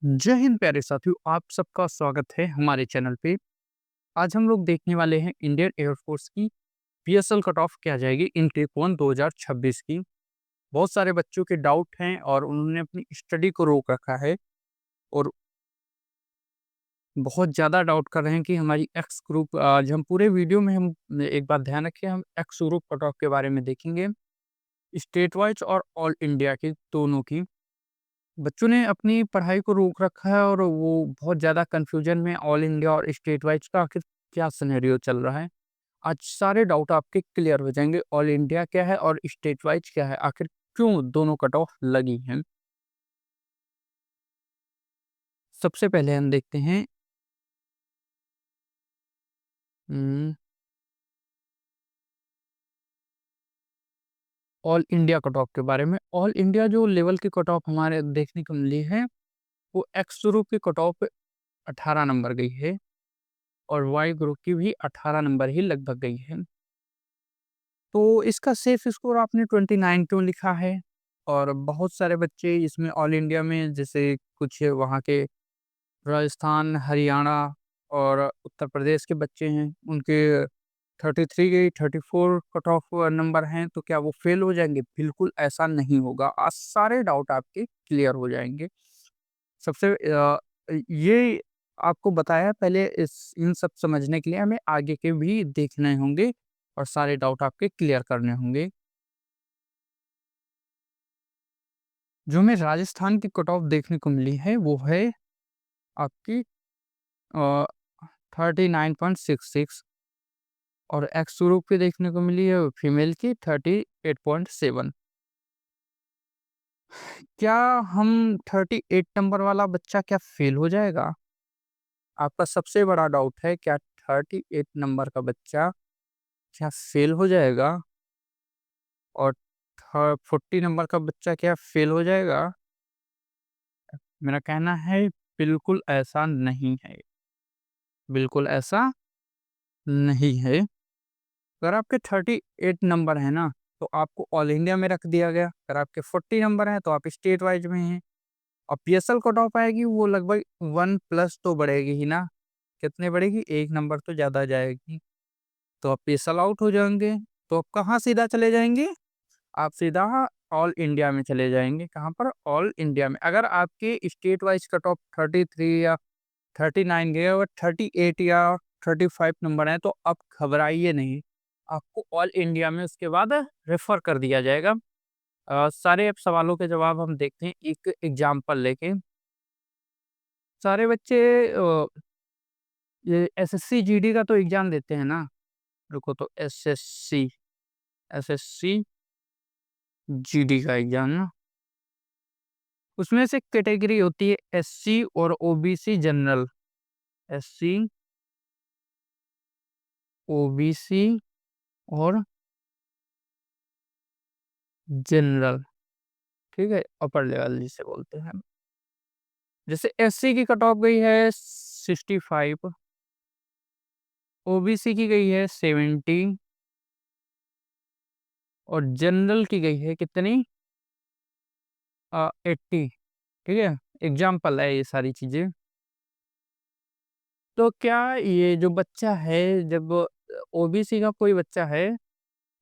जय हिंद प्यारे साथियों, आप सबका स्वागत है हमारे चैनल पे। आज हम लोग देखने वाले हैं इंडियन एयरफोर्स की पीएसएल कट ऑफ क्या जाएगी इनटेक 1 2026 की। बहुत सारे बच्चों के डाउट हैं और उन्होंने अपनी स्टडी को रोक रखा है और बहुत ज़्यादा डाउट कर रहे हैं कि हमारी एक्स ग्रुप आज हम पूरे वीडियो में हम एक बात ध्यान रखें, हम एक्स ग्रुप कट ऑफ के बारे में देखेंगे, स्टेट वाइज और ऑल इंडिया की दोनों की। बच्चों ने अपनी पढ़ाई को रोक रखा है और वो बहुत ज़्यादा कन्फ्यूजन में ऑल इंडिया और स्टेट वाइज का आखिर क्या सिनेरियो चल रहा है। आज सारे डाउट आपके क्लियर हो जाएंगे, ऑल इंडिया क्या है और स्टेट वाइज क्या है, आखिर क्यों दोनों कट ऑफ लगी हैं। सबसे पहले हम देखते हैं ऑल इंडिया कट ऑफ के बारे में। ऑल इंडिया जो लेवल की कट ऑफ हमारे देखने को मिली है, वो एक्स ग्रुप की कट ऑफ 18 नंबर गई है और वाई ग्रुप की भी 18 नंबर ही लगभग गई है। तो इसका सेफ स्कोर आपने 29 क्यों लिखा है? और बहुत सारे बच्चे इसमें ऑल इंडिया में, जैसे कुछ वहाँ के राजस्थान, हरियाणा और उत्तर प्रदेश के बच्चे हैं, उनके 33 गई, 34 कट ऑफ नंबर हैं, तो क्या वो फेल हो जाएँगे? बिल्कुल ऐसा नहीं होगा। आज सारे डाउट आपके क्लियर हो जाएँगे। सबसे ये आपको बताया, पहले इस इन सब समझने के लिए हमें आगे के भी देखने होंगे और सारे डाउट आपके क्लियर करने होंगे। जो हमें राजस्थान की कट ऑफ देखने को मिली है, वो है आपकी 39.66 और एक्स ग्रुप की देखने को मिली है फीमेल की 38.7। क्या हम 38 नंबर वाला बच्चा क्या फेल हो जाएगा? आपका सबसे बड़ा डाउट है, क्या 38 नंबर का बच्चा क्या फेल हो जाएगा और 40 नंबर का बच्चा क्या फेल हो जाएगा? मेरा कहना है बिल्कुल ऐसा नहीं है। बिल्कुल ऐसा नहीं है। अगर आपके 38 नंबर है ना, तो आपको ऑल इंडिया में रख दिया गया। अगर आपके 40 नंबर हैं, तो आप स्टेट वाइज में हैं। और पीएसएल कट ऑफ आएगी, वो लगभग 1 प्लस तो बढ़ेगी ही ना। कितने बढ़ेगी? 1 नंबर तो ज़्यादा जाएगी। तो आप पीएसएल आउट हो जाएँगे। तो आप कहाँ सीधा चले जाएँगे? आप सीधा ऑल इंडिया में चले जाएँगे। कहाँ पर? ऑल इंडिया में। अगर आपके स्टेट वाइज कट ऑफ 33 या 39 गए और 38 या 35 नंबर हैं, तो आप घबराइए नहीं। आपको ऑल इंडिया में उसके बाद रेफ़र कर दिया जाएगा। सारे अब सवालों के जवाब हम देखते हैं एक एग्ज़ाम्पल लेके। सारे बच्चे ये एसएससी जीडी का तो एग्ज़ाम देते हैं ना? रुको, तो एसएससी एसएससी जीडी का एग्ज़ाम ना, उसमें से कैटेगरी होती है एससी और ओबीसी जनरल। एससी, ओबीसी और जनरल, ठीक है? अपर लेवल जिसे बोलते हैं। जैसे एससी की कट ऑफ गई है 65, ओबीसी की गई है 70 और जनरल की गई है कितनी? 80, ठीक है? एग्ज़ाम्पल है ये सारी चीज़ें। तो क्या ये जो बच्चा है, जब ओबीसी का कोई बच्चा है,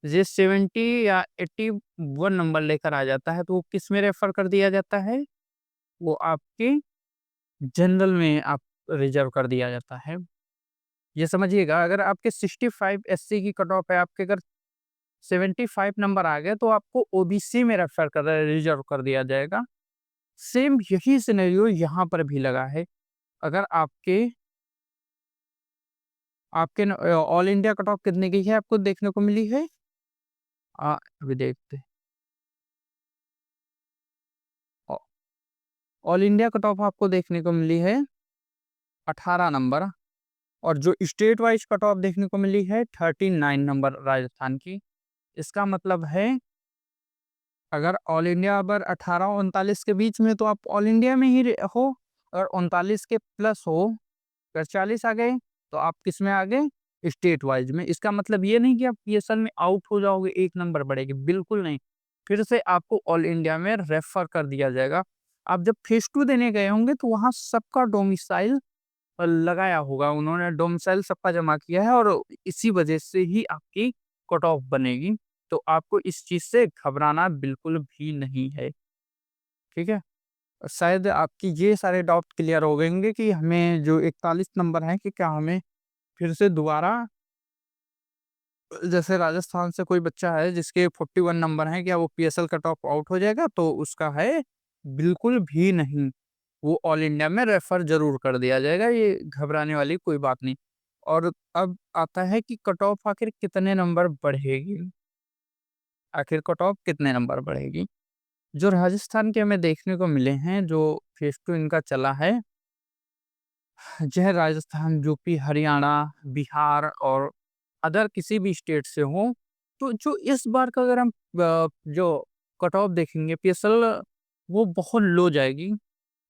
ये 70 या 81 नंबर लेकर आ जाता है, तो वो किसमें रेफ़र कर दिया जाता है? वो आपके जनरल में आप रिज़र्व कर दिया जाता है। ये समझिएगा, अगर आपके 65 एससी की कट ऑफ है, आपके अगर 75 नंबर आ गए, तो आपको ओबीसी में रेफ़र कर रिज़र्व कर दिया जाएगा। सेम यही सिनेरियो यहाँ पर भी लगा है। अगर आपके आपके ऑल इंडिया कट ऑफ कितने की है आपको देखने को मिली है? अभी देखते हैं। ऑ ऑल इंडिया कट ऑफ आपको देखने को मिली है 18 नंबर और जो स्टेट वाइज़ कट ऑफ देखने को मिली है 39 नंबर राजस्थान की। इसका मतलब है, अगर ऑल इंडिया अगर 18-39 के बीच में, तो आप ऑल इंडिया में ही हो। अगर 39 के प्लस हो, अगर 40 आ गए, तो आप किस में आ गए? स्टेट वाइज में। इसका मतलब ये नहीं कि आप पीएसएल में आउट हो जाओगे, 1 नंबर बढ़ेगी, बिल्कुल नहीं। फिर से आपको ऑल इंडिया में रेफर कर दिया जाएगा। आप जब फेज़ 2 देने गए होंगे तो वहाँ सबका डोमिसाइल लगाया होगा, उन्होंने डोमिसाइल सबका जमा किया है और इसी वजह से ही आपकी कट ऑफ बनेगी। तो आपको इस चीज़ से घबराना बिल्कुल भी नहीं है, ठीक है? शायद आपकी ये सारे डाउट क्लियर हो गए होंगे कि हमें जो 41 नंबर हैं कि क्या हमें फिर से दोबारा जैसे राजस्थान से कोई बच्चा है जिसके 41 नंबर हैं, क्या वो पीएसएल कट ऑफ आउट हो जाएगा? तो उसका है बिल्कुल भी नहीं। वो ऑल इंडिया में रेफर ज़रूर कर दिया जाएगा, ये घबराने वाली कोई बात नहीं। और अब आता है कि कट ऑफ आखिर कितने नंबर बढ़ेगी? आखिर कट ऑफ कितने नंबर बढ़ेगी? जो राजस्थान के हमें देखने को मिले हैं, जो फेज़ 2 इनका चला है, यह राजस्थान, यूपी, हरियाणा, बिहार और अदर किसी भी स्टेट से हो, तो जो इस बार का अगर हम जो कट ऑफ देखेंगे पीएसएल, वो बहुत लो जाएगी।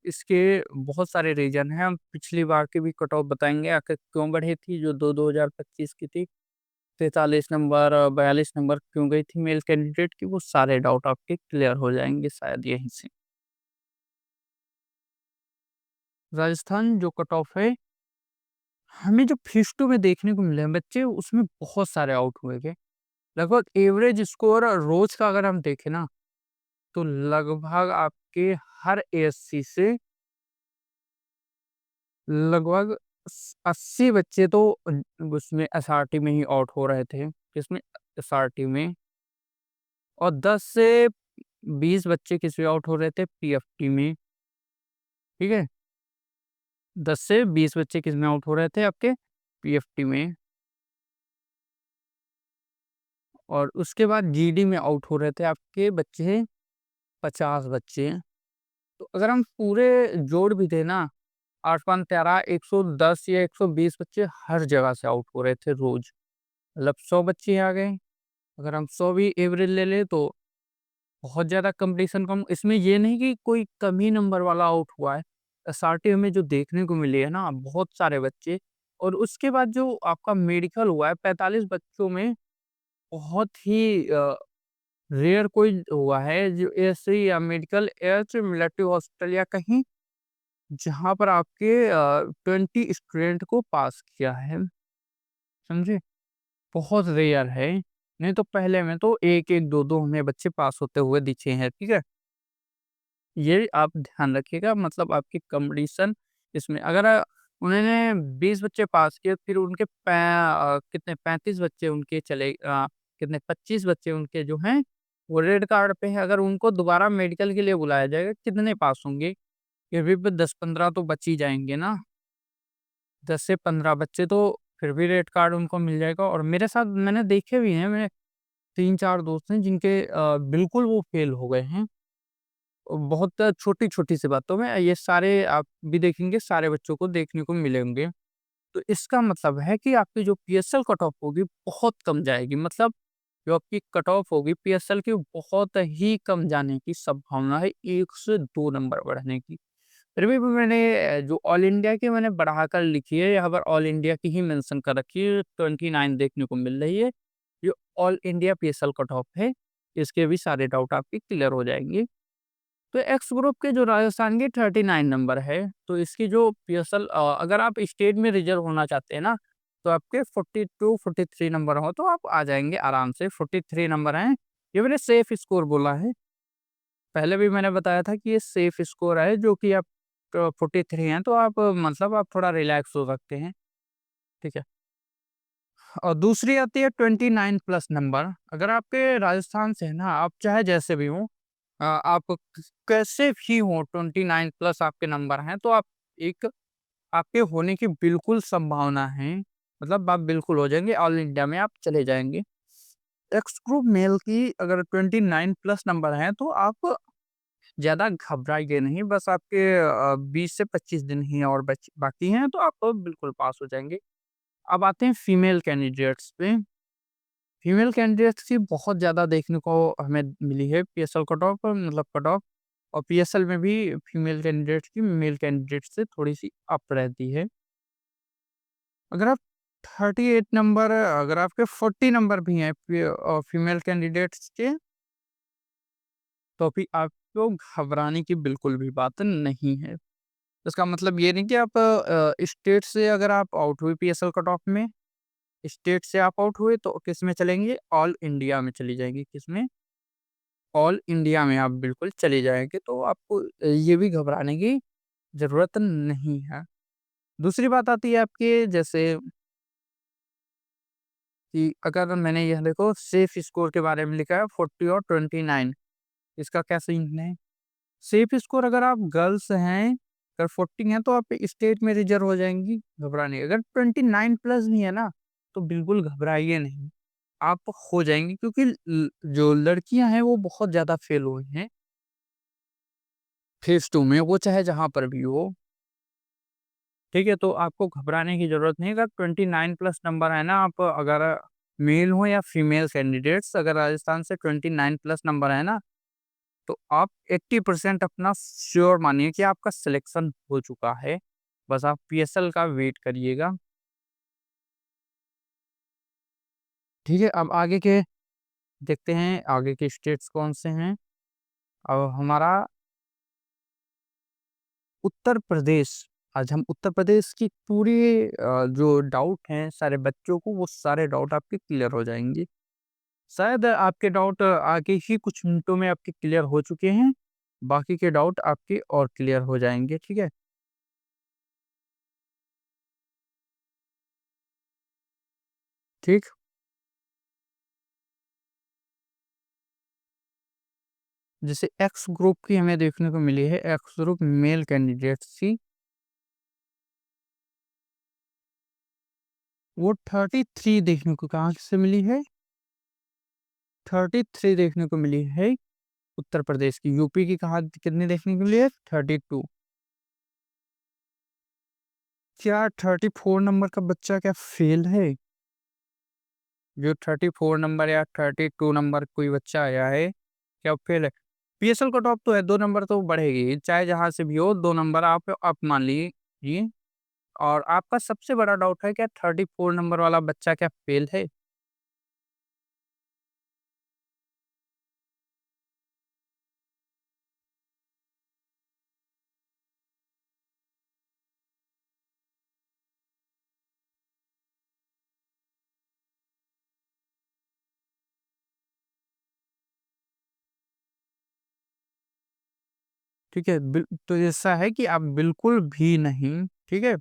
इसके बहुत सारे रीज़न हैं, हम पिछली बार की भी कट ऑफ बताएँगे आखिर क्यों बढ़ी थी, जो 2025 की थी। 43 नंबर 42 नंबर क्यों गई थी मेल कैंडिडेट की, वो सारे डाउट आपके क्लियर हो जाएँगे शायद यहीं से। राजस्थान जो कट ऑफ है, हमें जो फेज़ 2 में देखने को मिले हैं बच्चे, उसमें बहुत सारे आउट हुए थे। लगभग एवरेज स्कोर रोज़ का अगर हम देखें ना, तो लगभग आपके हर एएससी से लगभग 80 बच्चे तो उसमें एसआरटी में ही आउट हो रहे थे। किसमें? एसआरटी में। और 10 से 20 बच्चे किसमें आउट हो रहे थे? पीएफटी में, ठीक है? 10 से 20 बच्चे किसमें आउट हो रहे थे आपके? पीएफटी में। और उसके बाद जीडी में आउट हो रहे थे आपके बच्चे 50 बच्चे। तो अगर हम पूरे जोड़ भी दें ना, 8 पाँच 13 110 या 120 बच्चे हर जगह से आउट हो रहे थे रोज़। मतलब 100 बच्चे आ गए। अगर हम 100 भी एवरेज ले लें तो बहुत ज़्यादा कॉम्पिटिशन कम, इसमें ये नहीं कि कोई कम ही नंबर वाला आउट हुआ है। एसआरटी में जो देखने को मिली है ना बहुत सारे बच्चे, और उसके बाद जो आपका मेडिकल हुआ है 45 बच्चों में बहुत ही रेयर कोई हुआ है जो एएससी या मेडिकल एच मिलिट्री हॉस्पिटल या कहीं जहाँ पर आपके 20 स्टूडेंट को पास किया है, समझे? बहुत रेयर है, नहीं तो पहले में तो 1-1, 2-2 हमें बच्चे पास होते हुए दिखे हैं, ठीक है? ये आप ध्यान रखिएगा, मतलब आपकी कंपटीशन इसमें अगर उन्होंने 20 बच्चे पास किए, फिर उनके कितने 35 बच्चे उनके कितने 25 बच्चे उनके जो हैं वो रेड कार्ड पे हैं, अगर उनको दोबारा मेडिकल के लिए बुलाया जाएगा, कितने पास होंगे? फिर भी 10-15 तो बच ही जाएँगे ना, 10 से 15 बच्चे तो फिर भी रेड कार्ड उनको मिल जाएगा। और मेरे साथ मैंने देखे भी हैं, मेरे 3-4 दोस्त हैं जिनके बिल्कुल वो फेल हो गए हैं। बहुत छोटी-छोटी सी बातों में ये सारे आप भी देखेंगे, सारे बच्चों को देखने को मिलेंगे। तो इसका मतलब है कि आपकी जो पीएसएल कट ऑफ होगी बहुत कम जाएगी, मतलब जो आपकी कट ऑफ होगी पीएसएल की बहुत ही कम जाने की संभावना है, 1 से 2 नंबर बढ़ने की। फिर भी मैंने जो ऑल इंडिया की मैंने बढ़ाकर लिखी है, यहाँ पर ऑल इंडिया की ही मेंशन कर रखी है, 29 देखने को मिल रही है। जो all India PSL cut off है, इसके भी सारे डाउट आपके क्लियर हो जाएँगे। तो एक्स ग्रुप के जो राजस्थान के 39 नंबर है, तो इसकी जो पीएसएल अगर आप स्टेट में रिजर्व होना चाहते हैं ना, तो आपके 42-43 नंबर हो तो आप आ जाएँगे आराम से, 43 नंबर हैं। ये मैंने सेफ स्कोर बोला है, पहले भी मैंने बताया था कि ये सेफ स्कोर है जो कि आप 43 हैं तो आप मतलब आप थोड़ा रिलैक्स हो सकते हैं, ठीक है। और दूसरी आती है 29 प्लस नंबर, अगर आपके राजस्थान से है ना, आप चाहे जैसे भी हों, आप कैसे भी हो 29 प्लस आपके नंबर हैं तो आप एक आपके होने की बिल्कुल संभावना है, मतलब आप बिल्कुल हो जाएंगे, ऑल इंडिया में आप चले जाएंगे। एक्स ग्रुप मेल की अगर 29 प्लस नंबर हैं तो आप ज़्यादा घबराइए नहीं, बस आपके 20 से 25 दिन ही और बाकी हैं तो आप बिल्कुल पास हो जाएंगे। अब आते हैं फीमेल कैंडिडेट्स पे। फीमेल कैंडिडेट्स की बहुत ज़्यादा देखने को हमें मिली है पीएसएल कट ऑफ, मतलब कट ऑफ, और पीएसएल में भी फीमेल कैंडिडेट्स की मेल कैंडिडेट से थोड़ी-सी अप रहती है। अगर आप 38 नंबर, अगर आपके 40 नंबर भी हैं फीमेल कैंडिडेट्स के, तो भी आप तो घबराने की बिल्कुल भी बात नहीं है। इसका मतलब ये नहीं कि आप स्टेट से अगर आप आउट हुए पीएसएल कट ऑफ में, स्टेट से आप आउट हुए तो किस में चलेंगे? ऑल इंडिया में चली जाएँगी। किसमें? ऑल इंडिया में आप बिल्कुल चले जाएँगे, तो आपको ये भी घबराने की ज़रूरत नहीं है। दूसरी बात आती है आपके जैसे कि अगर मैंने यह देखो सेफ स्कोर के बारे में लिखा है 40 और 29, इसका क्या सीन है? सेफ स्कोर अगर आप गर्ल्स हैं, अगर 40 हैं तो आप स्टेट में रिज़र्व हो जाएँगी, घबराने की। अगर 29 प्लस भी है ना, तो बिल्कुल घबराइए नहीं, आप हो जाएँगी क्योंकि जो लड़कियाँ हैं वो बहुत ज़्यादा फेल हुई हैं, फेज़ 2 में, वो चाहे जहाँ पर भी हो, ठीक है? तो आपको घबराने की ज़रूरत नहीं है। अगर 29 प्लस नंबर है ना, आप अगर मेल हो या फीमेल कैंडिडेट्स, अगर राजस्थान से 29 प्लस नंबर है ना, तो आप 80% अपना श्योर मानिए कि आपका सिलेक्शन हो चुका है। बस आप पीएसएल का वेट करिएगा, ठीक है? अब आगे के देखते हैं, आगे के स्टेट्स कौन से हैं। अब हमारा उत्तर प्रदेश, आज हम उत्तर प्रदेश की पूरी जो डाउट हैं सारे बच्चों को, वो सारे डाउट आपके क्लियर हो जाएँगे। शायद आपके डाउट आगे ही कुछ मिनटों में आपके क्लियर हो चुके हैं, बाकी के डाउट आपके और क्लियर हो जाएँगे, ठीक है? ठीक? जैसे एक्स ग्रुप की हमें देखने को मिली है, एक्स ग्रुप मेल कैंडिडेट्स थी, वो 33 देखने को कहाँ से मिली है? 33 देखने को मिली है उत्तर प्रदेश की। यूपी की कहाँ कितनी देखने को मिली है? 32। क्या 34 नंबर का बच्चा क्या फेल है? जो 34 नंबर या 32 नंबर कोई बच्चा आया है, क्या फेल है? पीएसएल कट ऑफ तो है, 2 नंबर तो बढ़ेगी, चाहे जहाँ से भी हो 2 नंबर आप मान लीजिए। और आपका सबसे बड़ा डाउट है क्या 34 नंबर वाला बच्चा क्या फेल है? ठीक है, तो ऐसा है कि आप बिल्कुल भी नहीं, ठीक है?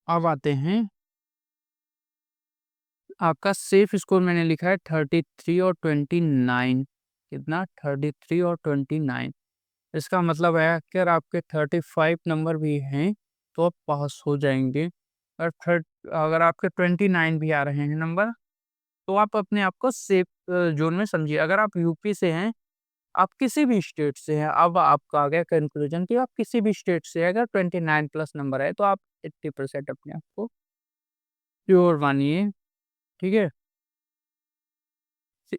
अब आते हैं, आपका सेफ स्कोर मैंने लिखा है 33 और 29, कितना? 33 और 29। इसका मतलब है कि अगर आपके 35 नंबर भी हैं, तो आप पास हो जाएँगे। और अगर आपके 29 भी आ रहे हैं नंबर, तो आप अपने आप को सेफ ज़ोन में समझिए। अगर आप यूपी से हैं, आप किसी भी स्टेट से हैं, अब आपका आ गया कन्क्लूज़न कि आप किसी भी स्टेट से हैं, अगर 29 प्लस नंबर है, तो आप 80% अपने आप को श्योर मानिए, ठीक है?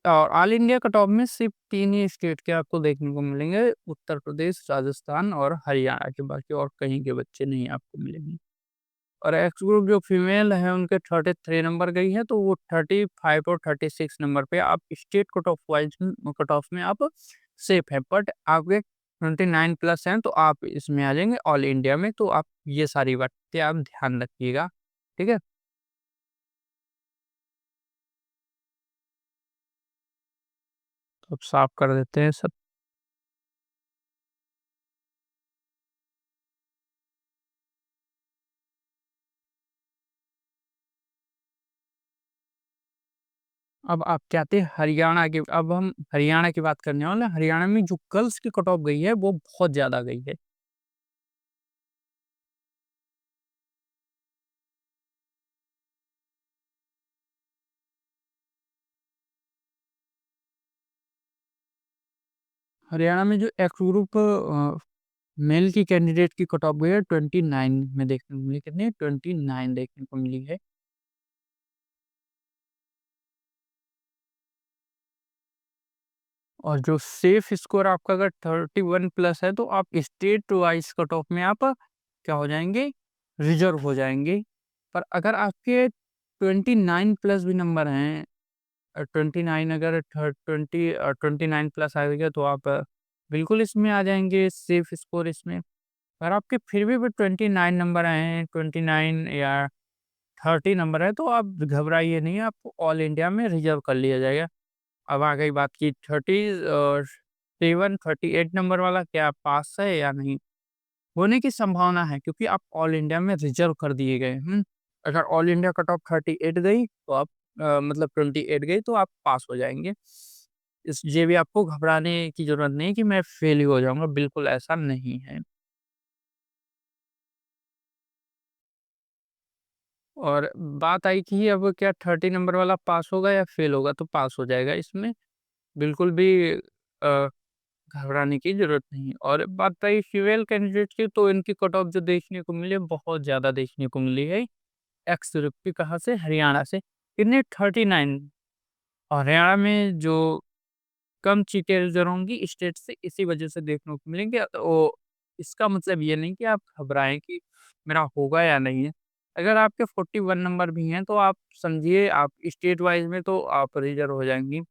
और ऑल इंडिया कट-ऑफ में सिर्फ़ 3 ही स्टेट के आपको देखने को मिलेंगे, उत्तर प्रदेश, राजस्थान और हरियाणा के, बाकी और कहीं के बच्चे नहीं आपको मिलेंगे। और एक्स ग्रुप जो फीमेल है उनके 33 नंबर गई है, तो वो 35 और 36 नंबर पे आप स्टेट कट ऑफ में आप सेफ हैं। बट आपके 29 प्लस हैं तो आप इसमें आ जाएँगे ऑल इंडिया में, तो आप ये सारी बातें आप ध्यान रखिएगा, ठीक है? तो अब साफ कर देते हैं सब। अब आप चाहते हैं हरियाणा की, अब हम हरियाणा की बात करने वाले हैं। हरियाणा में जो गर्ल्स की कट ऑफ गई है वो बहुत ज़्यादा गई है। हरियाणा में जो एक्स ग्रुप मेल की कैंडिडेट की कट ऑफ गई है 29 में देखने को मिली, कितनी? 29 देखने को मिली है। और जो सेफ स्कोर आपका अगर 31 प्लस है तो आप स्टेट वाइज़ कट ऑफ में आप क्या हो जाएँगे? रिज़र्व हो जाएँगे। पर अगर आपके 29 प्लस भी नंबर हैं, 29 अगर 29 प्लस आ गया तो आप बिल्कुल इसमें आ जाएँगे, सेफ स्कोर इसमें। अगर आपके फिर भी 29 नंबर आए हैं, 29 या 30 नंबर है, तो आप घबराइए नहीं, आपको ऑल इंडिया में रिज़र्व कर लिया जाएगा। अब आ गई बात की 37, 38 नंबर वाला, क्या आप पास है या नहीं? होने की संभावना है, क्योंकि आप ऑल इंडिया में रिज़र्व कर दिए गए, अगर ऑल इंडिया कट ऑफ 38 गई तो आप मतलब 28 गई तो आप पास हो जाएँगे। इस ये भी आपको घबराने की ज़रूरत नहीं है कि मैं फेल ही हो जाऊँगा, बिल्कुल ऐसा नहीं है। और बात आई कि अब क्या 30 नंबर वाला पास होगा या फेल होगा? तो पास हो जाएगा, इसमें बिल्कुल भी अ, घबराने की ज़रूरत नहीं है। और बात रही फीमेल कैंडिडेट की, तो इनकी कट ऑफ जो देखने को मिली है, बहुत ज़्यादा देखने को मिली है। एक्स यूपी कहाँ से? हरियाणा से। इन्हें 39, और हरियाणा में जो कम सीटें रिज़र्व होंगी स्टेट से, इसी वजह से देखने को मिलेंगे। तो इसका मतलब ये नहीं कि आप घबराएँ कि मेरा होगा या नहीं है। अगर आपके 41 नंबर भी हैं, तो आप समझिए आप स्टेट वाइज़ में तो आप रिज़र्व हो जाएँगी।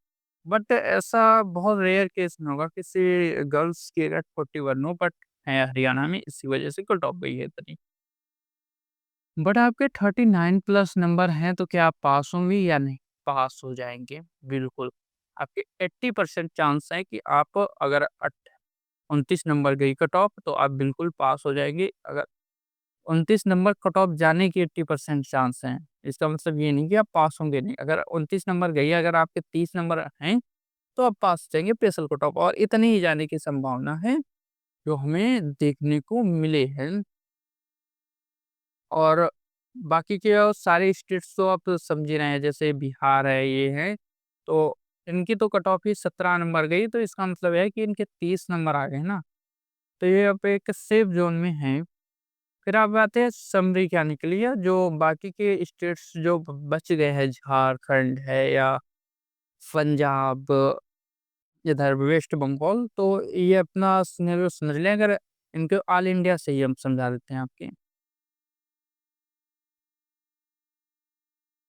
बट ऐसा बहुत रेयर केस में होगा किसी गर्ल्स की अगर 41 हो, बट है हरियाणा में, इसी वजह से कट ऑफ गई है इतनी। बट आपके 39 प्लस नंबर हैं, तो क्या आप पास होंगी या नहीं? पास हो जाएँगे, बिल्कुल। आपके 80% चांस है कि आप अगर 29 नंबर गई कट ऑफ, तो आप बिल्कुल पास हो जाएँगे। अगर 29 नंबर कट ऑफ जाने की 80% चांस हैं। इसका मतलब ये नहीं कि आप पास होंगे नहीं। अगर 29 नंबर गई है, अगर आपके 30 नंबर हैं, तो आप पास हो जाएँगे स्पेशल कट ऑफ, और इतनी ही जाने की संभावना है, जो हमें देखने को मिले हैं। और बाकी के और सारे स्टेट्स तो आप समझ ही रहे हैं, जैसे बिहार है, ये है, तो इनकी तो कट ऑफ ही 17 नंबर गई, तो इसका मतलब है कि इनके 30 नंबर आ गए ना, तो ये अब एक सेफ ज़ोन में हैं। फिर आप आते हैं समरी क्या निकली है, जो बाकी के स्टेट्स जो ब बच गए हैं, झारखंड है या पंजाब, इधर वेस्ट बंगाल, तो ये अपना सिनेरियो समझ लें। अगर इनको ऑल इंडिया से ही हम समझा देते हैं आपके।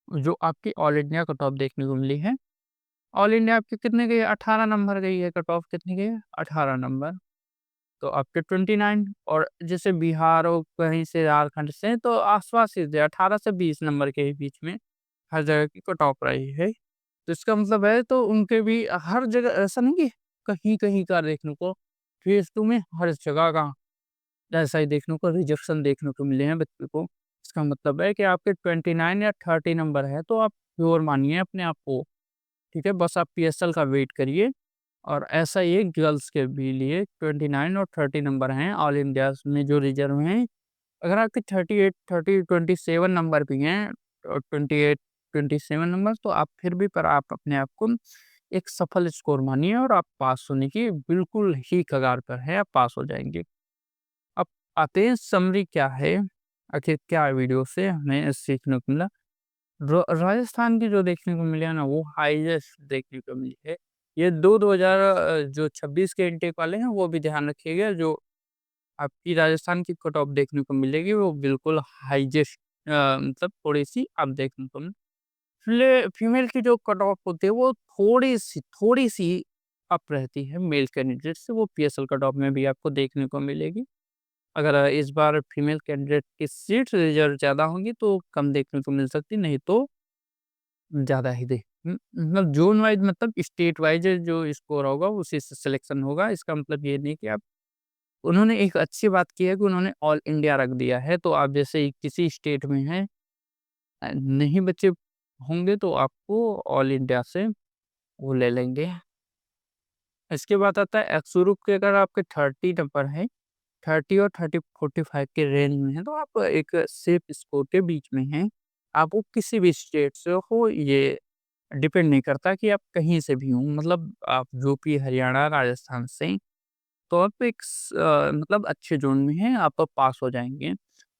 जो आपकी ऑल इंडिया कट ऑफ देखने को मिली है, ऑल इंडिया आपके कितने गई है? 18 नंबर गई है, कट ऑफ कितनी गई है? 18 नंबर। तो आपके 29, और जैसे बिहार और कहीं से झारखंड से, तो आस-पास ही थे, 18 से 20 नंबर के ही बीच में हर जगह की कट ऑफ रही है। तो इसका मतलब है, तो उनके भी हर जगह ऐसा नहीं कि कहीं-कहीं का देखने को, फेज़ 2 में हर जगह का ऐसा ही देखने को रिजेक्शन देखने को मिले हैं बच्चों को। इसका मतलब है कि आपके 29 या 30 नंबर है, तो आप श्योर मानिए अपने आप को, ठीक है? बस आप पीएसएल का वेट करिए। और ऐसा ही है गर्ल्स के भी लिए, 29 और 30 नंबर हैं ऑल इंडिया में जो रिजर्व हैं। अगर आपके 38, 30, 27 नंबर भी हैं, 28, 27 नंबर, तो आप फिर भी, पर आप अपने आप को एक सफल स्कोर मानिए, और आप पास होने की बिल्कुल ही कगार पर हैं, आप पास हो जाएँगे। अब आते हैं समरी क्या है, आखिर क्या वीडियो से हमें सीखने को मिला। राजस्थान की जो देखने को मिली है ना, वो हाईएस्ट देखने को मिली है। ये 2000 जो 26 के इनटेक वाले हैं, वो भी ध्यान रखिएगा। जो आपकी राजस्थान की कट ऑफ देखने को मिलेगी, वो बिल्कुल हाईएस्ट मतलब थोड़ी-सी आप देखने को फीमेल की जो कट ऑफ होती है, वो थोड़ी-सी अप रहती है मेल कैंडिडेट से, वो पीएसएल कट ऑफ में भी आपको देखने को मिलेगी। अगर इस बार फीमेल कैंडिडेट की सीट्स रिजर्व ज़्यादा होंगी, तो कम देखने को मिल सकती, नहीं तो ज़्यादा ही मतलब ज़ोन वाइज़, मतलब स्टेट वाइज़ जो स्कोर होगा उसी से सिलेक्शन होगा। इसका मतलब ये नहीं कि आप, उन्होंने एक अच्छी बात की है कि उन्होंने ऑल इंडिया रख दिया है, तो आप जैसे ही किसी स्टेट में हैं, नहीं बचे होंगे, तो आपको ऑल इंडिया से वो ले लेंगे। इसके बाद आता है एक्स-ग्रुप के, अगर आपके 30 नंबर हैं, 30 और 45 के रेंज में हैं, तो आप एक सेफ स्कोर के बीच में हैं। आप वो किसी भी स्टेट से हो, ये डिपेंड नहीं करता कि आप कहीं से भी हों, मतलब आप यूपी, हरियाणा, राजस्थान से हैं, तो आप एक मतलब अच्छे ज़ोन में हैं, आप पास हो जाएँगे।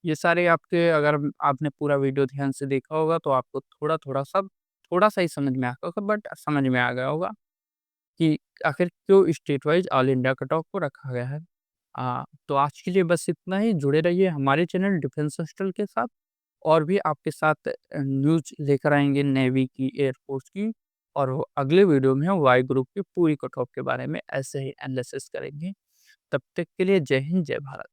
ये सारे आपके, अगर आपने पूरा वीडियो ध्यान से देखा होगा, तो आपको थोड़ा-थोड़ा सब थोड़ा-सा ही समझ में आया होगा, बट समझ में आ गया होगा कि आखिर क्यों state wise all India cut off को रखा गया है। तो आज के लिए बस इतना ही। जुड़े रहिए हमारे चैनल डिफेंस हॉस्टल के साथ, और भी आपके साथ न्यूज़ लेकर आएँगे नेवी की, एयर फ़ोर्स की। और वो अगले वीडियो में हम वाई ग्रुप की पूरी कट ऑफ के बारे में ऐसे ही एनालिसिस करेंगे। तब तक के लिए जय हिंद, जय भारत।